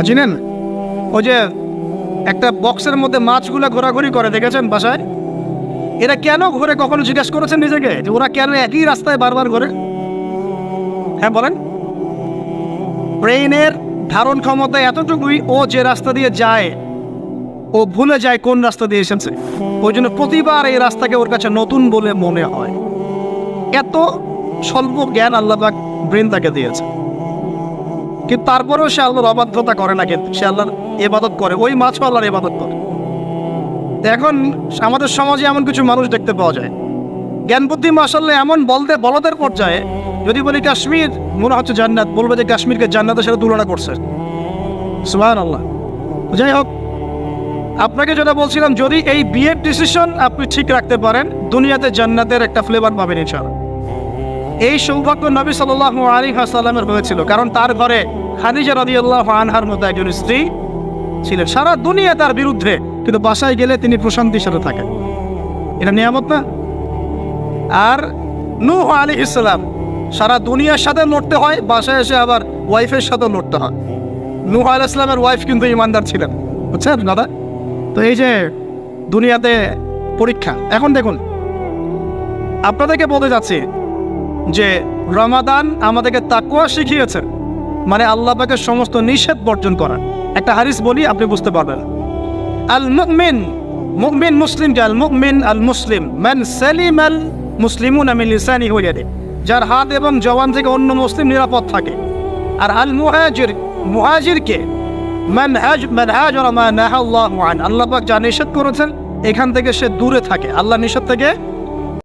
চিনেন? ওই যে একটা বক্সের মধ্যে মাছগুলো ঘোরাঘুরি করে, দেখেছেন বাসায়? এরা কেন ঘোরে, কখনো জিজ্ঞেস করেছেন নিজেকে যে ওরা কেন একই রাস্তায় বারবার ঘোরে? হ্যাঁ বলেন। ব্রেইনের ধারণ ক্ষমতা এতটুকুই, ও যে রাস্তা দিয়ে যায় ও ভুলে যায় কোন রাস্তা দিয়ে এসেছে। ওই জন্য প্রতিবার এই রাস্তাকে ওর কাছে নতুন বলে মনে হয়। এত স্বল্প জ্ঞান আল্লাহ পাক ব্রেন তাকে দিয়েছে, কিন্তু তারপরেও সে আল্লাহর অবাধ্যতা করে না, কিন্তু সে আল্লাহর ইবাদত করে। ওই মাছও আল্লাহর ইবাদত করে। এখন আমাদের সমাজে এমন কিছু মানুষ দেখতে পাওয়া যায়, জ্ঞান বুদ্ধি মাশাআল্লাহ এমন বলদের পর্যায়ে, যদি বলি কাশ্মীর মনে হচ্ছে জান্নাত, বলবে যে কাশ্মীরকে জান্নাতের সাথে তুলনা করছে। সুবহানাল্লাহ। যাই হোক, আপনাকে যেটা বলছিলাম, যদি এই বিয়ের ডিসিশন আপনি ঠিক রাখতে পারেন, দুনিয়াতে জান্নাতের একটা ফ্লেভার পাবেন ইনশাআল্লাহ। এই সৌভাগ্য নবী সাল্লাল্লাহু আলাইহি ওয়াসাল্লামের হয়েছিল, কারণ তার ঘরে খাদিজা রাদিয়াল্লাহু আনহার মতো একজন স্ত্রী ছিলেন। সারা দুনিয়া তার বিরুদ্ধে, কিন্তু বাসায় গেলে তিনি প্রশান্তির সাথে থাকেন। এটা নিয়ামত না? আর নূহ আলাইহিস সালাম, সারা দুনিয়ার সাথে লড়তে হয়, বাসায় এসে আবার ওয়াইফের সাথে লড়তে হয়। নূহ আলাইহিস সালামের ওয়াইফ কিন্তু ঈমানদার ছিলেন, বুঝছেন দাদা? তো এই যে দুনিয়াতে পরীক্ষা। এখন দেখুন, আপনাদেরকে বলতে যাচ্ছি যে রমাদান আমাদেরকে তাকওয়া শিখিয়েছে, মানে আল্লাহ পাকের সমস্ত নিষেধ বর্জন করা। একটা হাদিস বলি, আপনি বুঝতে পারবেন। আল মুমিন, মুমিন মুসলিম, আল মুমিন আল মুসলিম মান সালিমাল মুসলিমুনা মিন লিসানিহি ওয়া ইয়াদিহি, যার হাত এবং জবান থেকে অন্য মুসলিম নিরাপদ থাকে। আর আল মুহাজির, মুহাজিরকে মান হাজারা মা নাহা আল্লাহু আন, আল্লাহ পাক যা নিষেধ করেছেন এখান থেকে সে দূরে থাকে, আল্লাহ নিষেধ থেকে